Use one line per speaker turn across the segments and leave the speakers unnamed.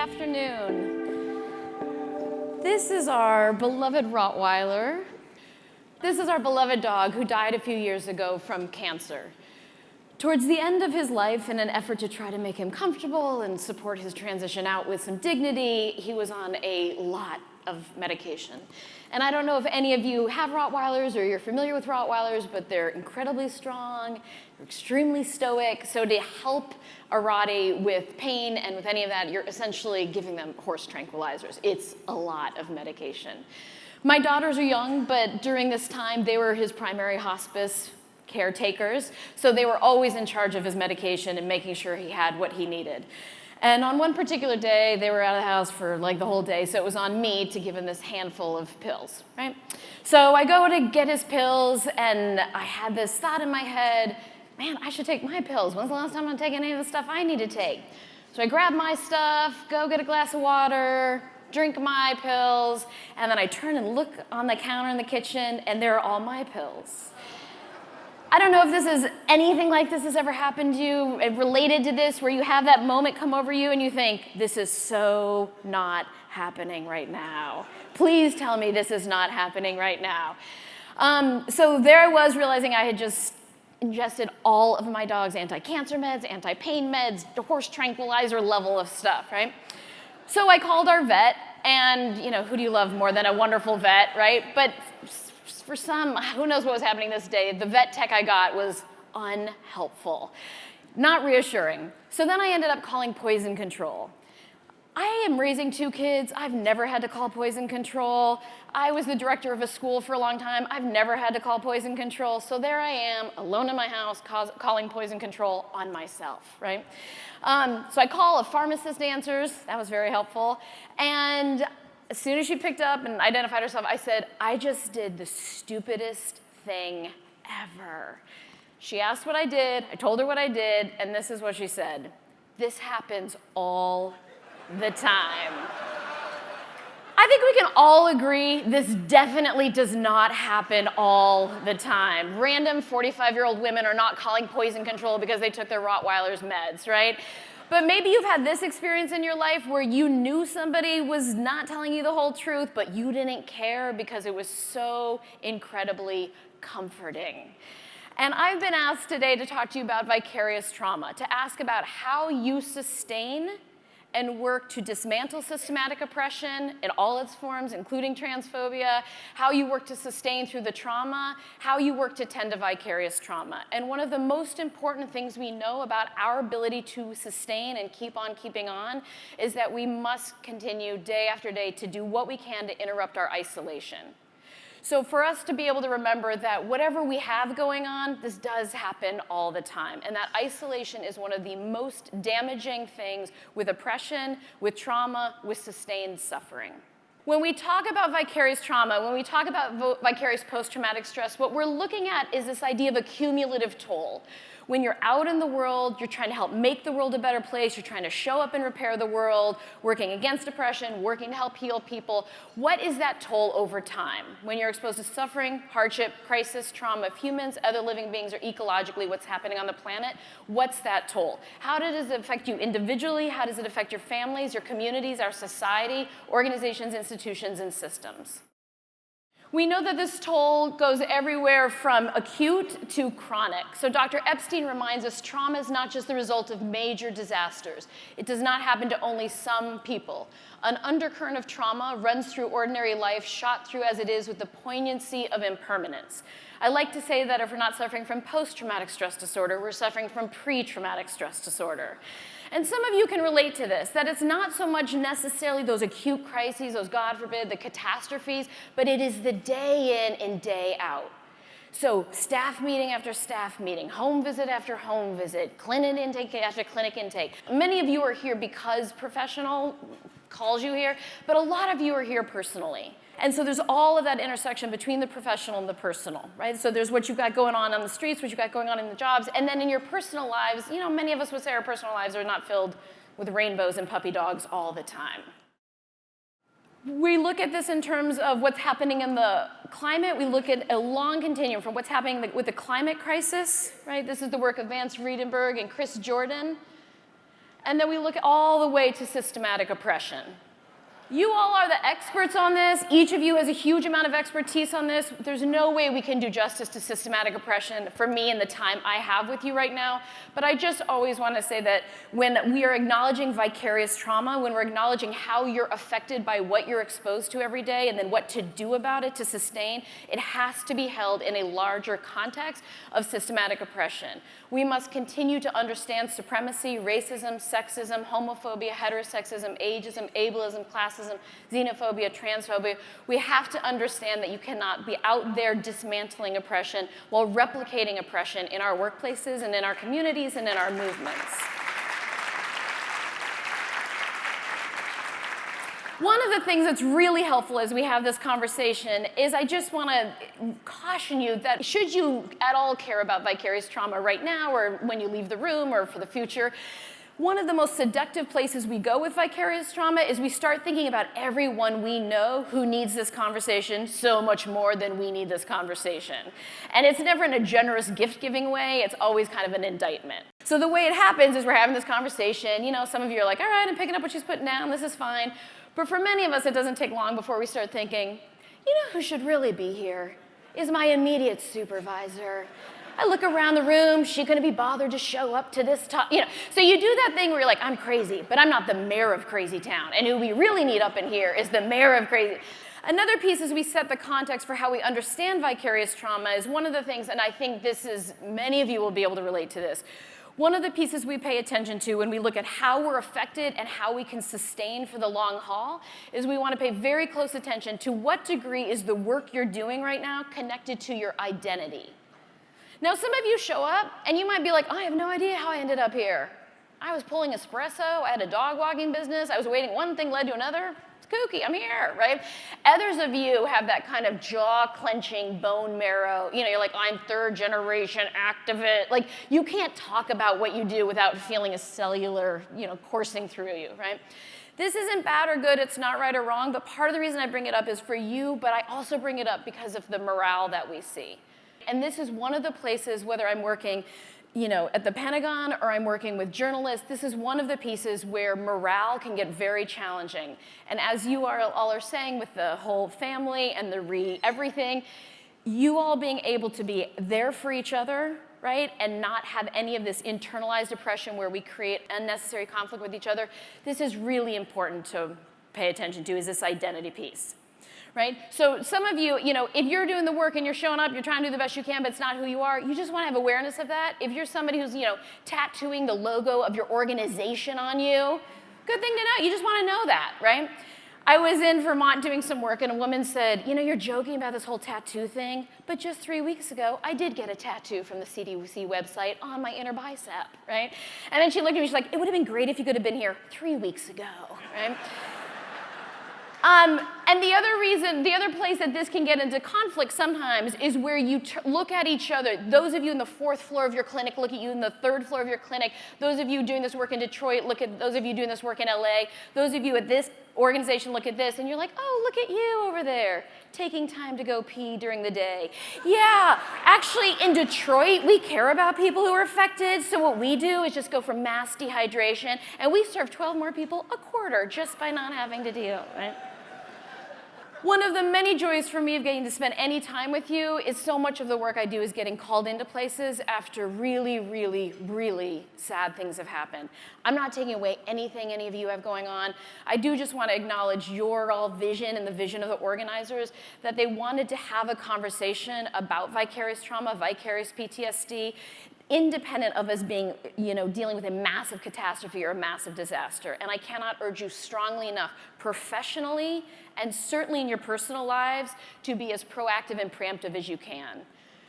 afternoon. This is our beloved Rottweiler. This is our beloved dog who died a few years ago from cancer. Towards the end of his life, in an effort to try to make him comfortable and support his transition out with some dignity, he was on a lot of medication. And I don't know if any of you have Rottweilers or you're familiar with Rottweilers, but they're incredibly strong, they're extremely stoic. So to help a Rottie with pain and with any of that, you're essentially giving them horse tranquilizers. It's a lot of medication. My daughters are young, but during this time, they were his primary hospice caretakers, so they were always in charge of his medication and making sure he had what he needed. And on one particular day, they were out of the house for like the whole day, so it was on me to give him this handful of pills, right? So I go to get his pills, and I had this thought in my head, man, I should take my pills. When's the last time I'm gonna take any of the stuff I need to take? So I grab my stuff, go get a glass of water, drink my pills, and then I turn and look on the counter in the kitchen, and there are all my pills. I don't know if this is anything like this has ever happened to you, related to this, where you have that moment come over you and you think, this is so not happening right now. Please tell me this is not happening right now. So there I was realizing I had just ingested all of my dog's anti-cancer meds, anti-pain meds, the horse tranquilizer level of stuff, right? So I called our vet, and who do you love more than a wonderful vet, right? But for some, who knows what was happening this day, the vet tech I got was unhelpful, not reassuring. So then I ended up calling poison control. I am raising 2 kids. I've never had to call poison control. I was the director of a school for a long time. I've never had to call poison control. So there I am, alone in my house, calling poison control on myself, right? So I call, a pharmacist answers. That was very helpful. And as soon as she picked up and identified herself, I said, I just did the stupidest thing ever. She asked what I did, I told her what I did, and this is what she said. This happens all the time. I think we can all agree this definitely does not happen all the time. Random 45-year-old women are not calling poison control because they took their Rottweiler's meds, right? But maybe you've had this experience in your life where you knew somebody was not telling you the whole truth, but you didn't care because it was so incredibly comforting. And I've been asked today to talk to you about vicarious trauma, to ask about how you sustain and work to dismantle systematic oppression in all its forms, including transphobia, how you work to sustain through the trauma, how you work to tend to vicarious trauma. And one of the most important things we know about our ability to sustain and keep on keeping on is that we must continue day after day to do what we can to interrupt our isolation. So for us to be able to remember that whatever we have going on, this does happen all the time. And that isolation is one of the most damaging things with oppression, with trauma, with sustained suffering. When we talk about vicarious trauma, when we talk about vicarious post-traumatic stress, what we're looking at is this idea of a cumulative toll. When you're out in the world, you're trying to help make the world a better place, you're trying to show up and repair the world, working against oppression, working to help heal people. What is that toll over time? When you're exposed to suffering, hardship, crisis, trauma of humans, other living beings, or ecologically what's happening on the planet, what's that toll? How does it affect you individually? How does it affect your families, your communities, our society, organizations, institutions, and systems? We know that this toll goes everywhere from acute to chronic. So Dr. Epstein reminds us trauma is not just the result of major disasters. It does not happen to only some people. An undercurrent of trauma runs through ordinary life, shot through as it is with the poignancy of impermanence. I like to say that if we're not suffering from post-traumatic stress disorder, we're suffering from pre-traumatic stress disorder. And some of you can relate to this, that it's not so much necessarily those acute crises, those, God forbid, the catastrophes, but it is the day in and day out. So staff meeting after staff meeting, home visit after home visit, clinic intake after clinic intake. Many of you are here because professional calls you here, but a lot of you are here personally. And so there's all of that intersection between the professional and the personal, right? So there's what you've got going on the streets, what you've got going on in the jobs, and then in your personal lives, many of us would say our personal lives are not filled with rainbows and puppy dogs all the time. We look at this in terms of what's happening in the climate. We look at a long continuum from what's happening with the climate crisis, right? This is the work of Vance Friedenberg and Chris Jordan. And then we look all the way to systematic oppression. You all are the experts on this. Each of you has a huge amount of expertise on this. There's no way we can do justice to systematic oppression for me in the time I have with you right now. But I just always want to say that when we are acknowledging vicarious trauma, when we're acknowledging how you're affected by what you're exposed to every day and then what to do about it to sustain, it has to be held in a larger context of systematic oppression. We must continue to understand supremacy, racism, sexism, homophobia, heterosexism, ageism, ableism, classism, xenophobia, transphobia. We have to understand that you cannot be out there dismantling oppression while replicating oppression in our workplaces and in our communities and in our movements. One of the things that's really helpful as we have this conversation is I just want to caution you that should you at all care about vicarious trauma right now or when you leave the room or for the future, one of the most seductive places we go with vicarious trauma is we start thinking about everyone we know who needs this conversation so much more than we need this conversation. And it's never in a generous gift-giving way, it's always kind of an indictment. So the way it happens is we're having this conversation, you know, some of you are like, all right, I'm picking up what she's putting down, this is fine. But for many of us, it doesn't take long before we start thinking, you know who should really be here is my immediate supervisor. I look around the room, she gonna be bothered to show up to this talk, you know. So you do that thing where you're like, I'm crazy, but I'm not the mayor of Crazy Town. And who we really need up in here is the mayor of Crazy. Another piece is we set the context for how we understand vicarious trauma is one of the things, and I think this is, many of you will be able to relate to this. One of the pieces we pay attention to when we look at how we're affected and how we can sustain for the long haul is we want to pay very close attention to what degree is the work you're doing right now connected to your identity. Now, some of you show up and you might be like, oh, I have no idea how I ended up here. I was pulling espresso, I had a dog walking business, I was waiting, one thing led to another. It's kooky, I'm here, right? Others of you have that kind of jaw-clenching bone marrow, you know, you're like, I'm third-generation activist. Like, you can't talk about what you do without feeling a cellular, you know, coursing through you, right? This isn't bad or good, it's not right or wrong, but part of the reason I bring it up is for you, but I also bring it up because of the morale that we see. And this is one of the places, whether I'm working, you know, at the Pentagon or I'm working with journalists, this is one of the pieces where morale can get very challenging. And as you all are saying with the whole family and the everything, you all being able to be there for each other, right, and not have any of this internalized oppression where we create unnecessary conflict with each other, this is really important to pay attention to, is this identity piece. Right? So some of you, you know, if you're doing the work and you're showing up, you're trying to do the best you can, but it's not who you are, you just want to have awareness of that. If you're somebody who's, you know, tattooing the logo of your organization on you, good thing to know. You just want to know that, right? I was in Vermont doing some work and a woman said, you know, you're joking about this whole tattoo thing, but just 3 weeks ago, I did get a tattoo from the CDC website on my inner bicep, right? And then she looked at me, she's like, it would have been great if you could have been here 3 weeks ago, right? And the other place that this can get into conflict sometimes is where you look at each other. Those of you in the 4th floor of your clinic look at you in the 3rd floor of your clinic. Those of you doing this work in Detroit look at those of you doing this work in LA. Those of you at this organization look at this, and you're like, oh, look at you over there, taking time to go pee during the day. Yeah, actually in Detroit, we care about people who are affected, so what we do is just go for mass dehydration, and we serve 12 more people a quarter just by not having to deal, right? One of the many joys for me of getting to spend any time with you is so much of the work I do is getting called into places after really, really, really sad things have happened. I'm not taking away anything any of you have going on. I do just want to acknowledge your all vision and the vision of the organizers, that they wanted to have a conversation about vicarious trauma, vicarious PTSD, independent of us being, you know, dealing with a massive catastrophe or a massive disaster. And I cannot urge you strongly enough, professionally and certainly in your personal lives, to be as proactive and preemptive as you can.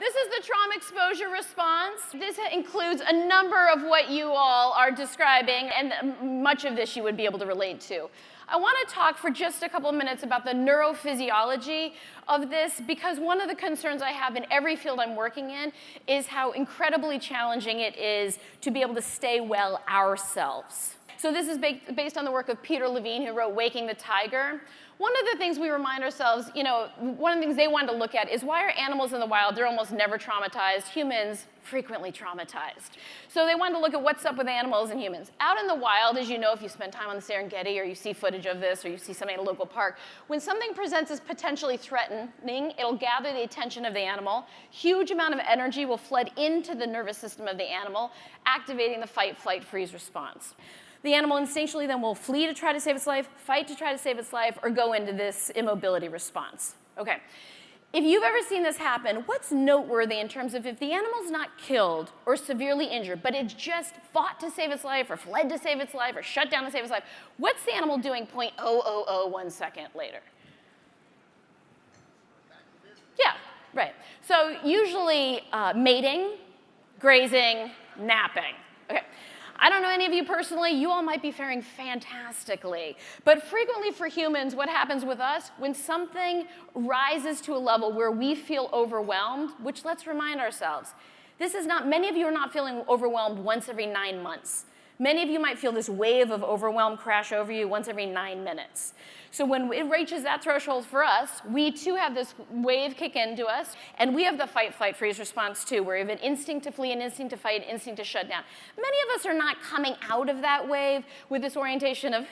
This is the trauma exposure response. This includes a number of what you all are describing, and much of this you would be able to relate to. I want to talk for just a couple of minutes about the neurophysiology of this, because one of the concerns I have in every field I'm working in is how incredibly challenging it is to be able to stay well ourselves. So this is based on the work of Peter Levine, who wrote Waking the Tiger. One of the things we remind ourselves, one of the things they wanted to look at is why are animals in the wild, they're almost never traumatized, humans frequently traumatized. So they wanted to look at what's up with animals and humans. Out in the wild, as you know, if you spend time on the Serengeti or you see footage of this or you see something in a local park, when something presents as potentially threatening, it'll gather the attention of the animal. Huge amount of energy will flood into the nervous system of the animal, activating the fight, flight, freeze response. The animal instinctually then will flee to try to save its life, fight to try to save its life, or go into this immobility response. Okay. If you've ever seen this happen, what's noteworthy in terms of if the animal's not killed or severely injured, but it's just fought to save its life or fled to save its life or shut down to save its life, what's the animal doing 0.0001 second later? Yeah, right. So usually mating, grazing, napping. Okay. I don't know any of you personally, you all might be faring fantastically. But frequently for humans, what happens with us, when something rises to a level where we feel overwhelmed, which let's remind ourselves, many of you are not feeling overwhelmed once every 9 months. Many of you might feel this wave of overwhelm crash over you once every 9 minutes. So when it reaches that threshold for us, we too have this wave kick into us, and we have the fight, flight, freeze response too, where we have an instinct to flee, an instinct to fight, an instinct to shut down. Many of us are not coming out of that wave with this orientation of,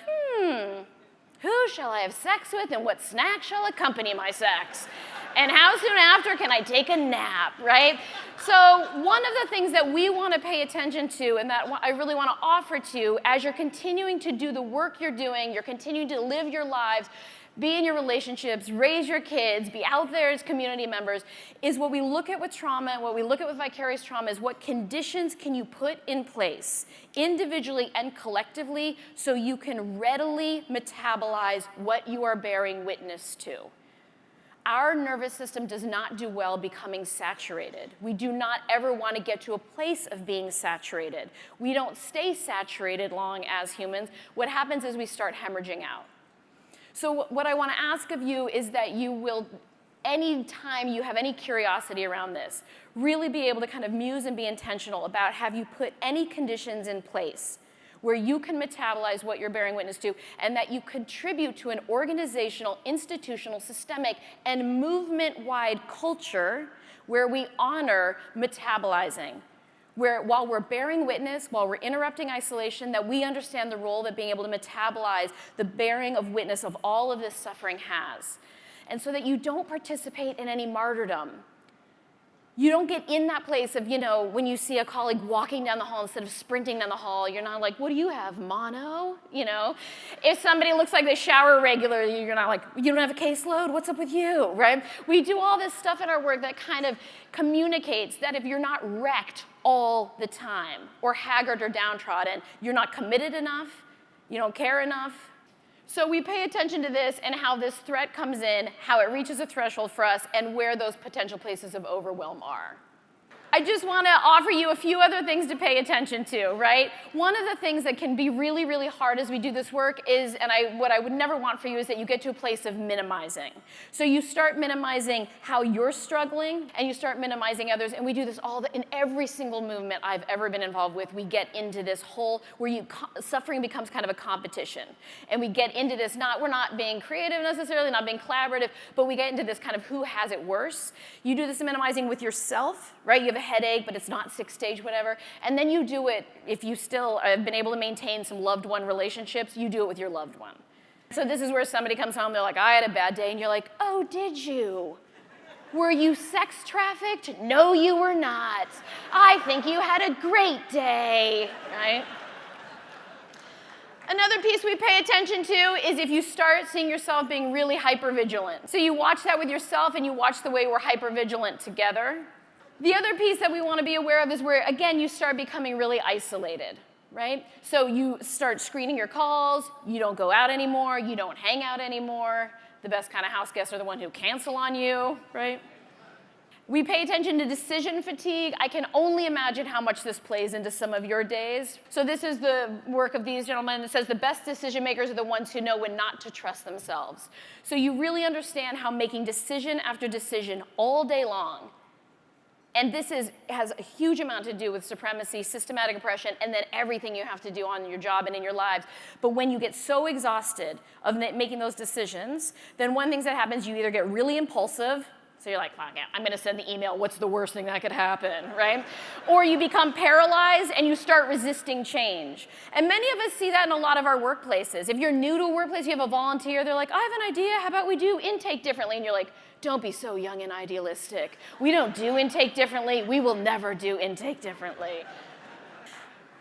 who shall I have sex with and what snack shall accompany my sex? And how soon after can I take a nap, right? So one of the things that we want to pay attention to and that I really want to offer to you as you're continuing to do the work you're doing, you're continuing to live your lives, be in your relationships, raise your kids, be out there as community members, is what we look at with trauma and what we look at with vicarious trauma is what conditions can you put in place individually and collectively so you can readily metabolize what you are bearing witness to. Our nervous system does not do well becoming saturated. We do not ever want to get to a place of being saturated. We don't stay saturated long as humans. What happens is we start hemorrhaging out. So what I want to ask of you is that you will, anytime you have any curiosity around this, really be able to kind of muse and be intentional about have you put any conditions in place where you can metabolize what you're bearing witness to, and that you contribute to an organizational, institutional, systemic, and movement-wide culture where we honor metabolizing, where while we're bearing witness, while we're interrupting isolation, that we understand the role that being able to metabolize the bearing of witness of all of this suffering has. And so that you don't participate in any martyrdom. You don't get in that place of, when you see a colleague walking down the hall instead of sprinting down the hall, you're not like, what do you have, mono? If somebody looks like they shower regularly, you're not like, you don't have a caseload? What's up with you, right? We do all this stuff in our work that kind of communicates that if you're not wrecked all the time or haggard or downtrodden, you're not committed enough, you don't care enough. So we pay attention to this and how this threat comes in, how it reaches a threshold for us, and where those potential places of overwhelm are. I just want to offer you a few other things to pay attention to, right? One of the things that can be really, really hard as we do this work is, and what I would never want for you is that you get to a place of minimizing. So you start minimizing how you're struggling, and you start minimizing others, and we do this in every single movement I've ever been involved with. We get into this whole, where suffering becomes kind of a competition. And we get into this, we're not being creative necessarily, not being collaborative, but we get into this kind of who has it worse. You do this minimizing with yourself, right? You have a headache, but it's not 6-stage, whatever. And then you do it, if you still have been able to maintain some loved one relationships, you do it with your loved one. So this is where somebody comes home, they're like, I had a bad day, and you're like, oh, did you? Were you sex trafficked? No, you were not. I think you had a great day, right? Another piece we pay attention to is if you start seeing yourself being really hypervigilant. So you watch that with yourself, and you watch the way we're hypervigilant together. The other piece that we want to be aware of is where, again, you start becoming really isolated, right? So you start screening your calls, you don't go out anymore, you don't hang out anymore. The best kind of house guests are the ones who cancel on you, right? We pay attention to decision fatigue. I can only imagine how much this plays into some of your days. So this is the work of these gentlemen. It says the best decision makers are the ones who know when not to trust themselves. So you really understand how making decision after decision all day long And this has a huge amount to do with supremacy, systematic oppression, and then everything you have to do on your job and in your lives. But when you get so exhausted of making those decisions, then one thing that happens, you either get really impulsive, so you're like, fuck it, I'm gonna send the email, what's the worst thing that could happen, right? Or you become paralyzed and you start resisting change. And many of us see that in a lot of our workplaces. If you're new to a workplace, you have a volunteer, they're like, I have an idea, how about we do intake differently? And you're like, don't be so young and idealistic. We don't do intake differently. We will never do intake differently.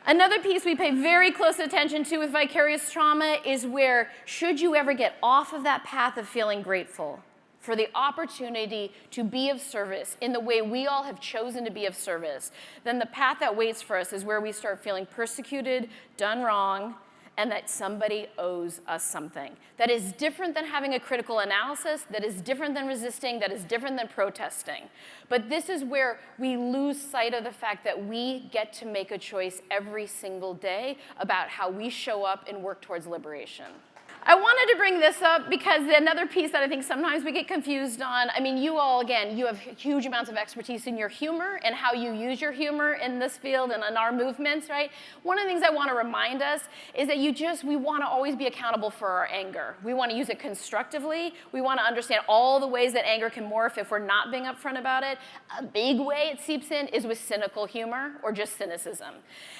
Another piece we pay very close attention to with vicarious trauma is where, should you ever get off of that path of feeling grateful for the opportunity to be of service in the way we all have chosen to be of service, then the path that waits for us is where we start feeling persecuted, done wrong, and that somebody owes us something. That is different than having a critical analysis, that is different than resisting, that is different than protesting. But this is where we lose sight of the fact that we get to make a choice every single day about how we show up and work towards liberation. I wanted to bring this up because another piece that I think sometimes we get confused on, I mean, you all, again, you have huge amounts of expertise in your humor and how you use your humor in this field and in our movements, right? One of the things I want to remind us is that we want to always be accountable for our anger. We want to use it constructively. We want to understand all the ways that anger can morph if we're not being upfront about it. A big way it seeps in is with cynical humor or just cynicism.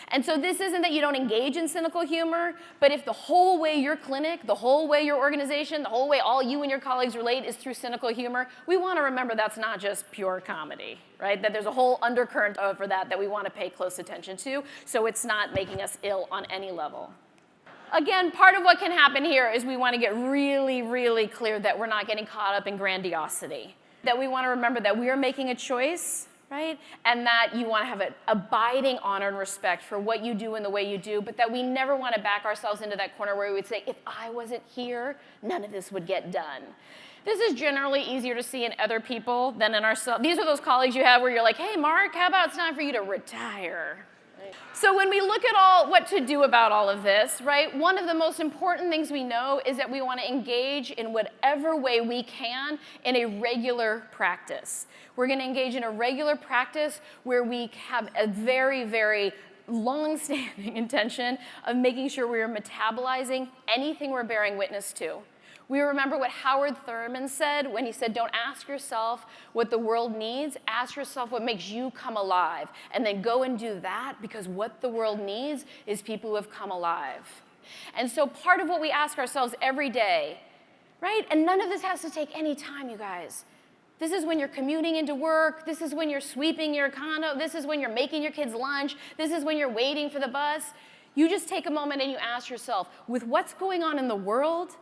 And so this isn't that you don't engage in cynical humor, but if the whole way your clinic, the whole way your organization, the whole way all you and your colleagues relate is through cynical humor, we want to remember that's not just pure comedy, right? That there's a whole undercurrent over that we want to pay close attention to, so it's not making us ill on any level. Again, part of what can happen here is we want to get really, really clear that we're not getting caught up in grandiosity. That we want to remember that we are making a choice, right? And that you want to have an abiding honor and respect for what you do and the way you do, but that we never want to back ourselves into that corner where we would say, if I wasn't here, none of this would get done. This is generally easier to see in other people than in ourselves. These are those colleagues you have where you're like, hey, Mark, how about it's time for you to retire? So when we look at what to do about all of this, right, one of the most important things we know is that we want to engage in whatever way we can in a regular practice. We're going to engage in a regular practice where we have a very, very long-standing intention of making sure we are metabolizing anything we're bearing witness to. We remember what Howard Thurman said when he said, don't ask yourself what the world needs, ask yourself what makes you come alive. And then go and do that, because what the world needs is people who have come alive. And so part of what we ask ourselves every day, right? And none of this has to take any time, you guys. This is when you're commuting into work. This is when you're sweeping your condo. This is when you're making your kids lunch. This is when you're waiting for the bus. You just take a moment and you ask yourself, with what's going on in the world,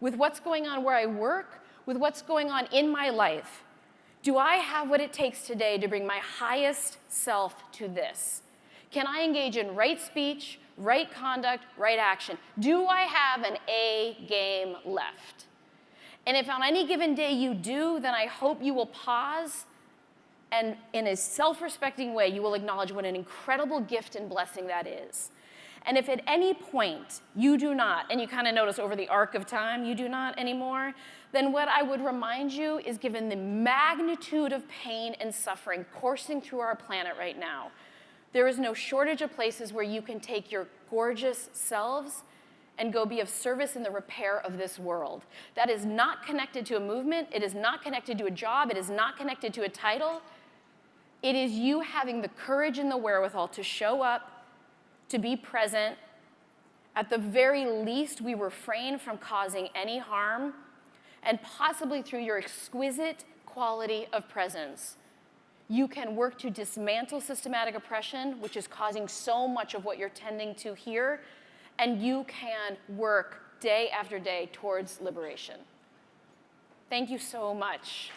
with what's going on where I work, with what's going on in my life, do I have what it takes today to bring my highest self to this? Can I engage in right speech, right conduct, right action? Do I have an A game left? And if on any given day you do, then I hope you will pause and in a self-respecting way, you will acknowledge what an incredible gift and blessing that is. And if at any point you do not, and you kind of notice over the arc of time, you do not anymore, then what I would remind you is, given the magnitude of pain and suffering coursing through our planet right now, there is no shortage of places where you can take your gorgeous selves and go be of service in the repair of this world. That is not connected to a movement. It is not connected to a job. It is not connected to a title. It is you having the courage and the wherewithal to show up, to be present. At the very least, we refrain from causing any harm, and possibly through your exquisite quality of presence, you can work to dismantle systematic oppression, which is causing so much of what you're tending to here, and you can work day after day towards liberation. Thank you so much.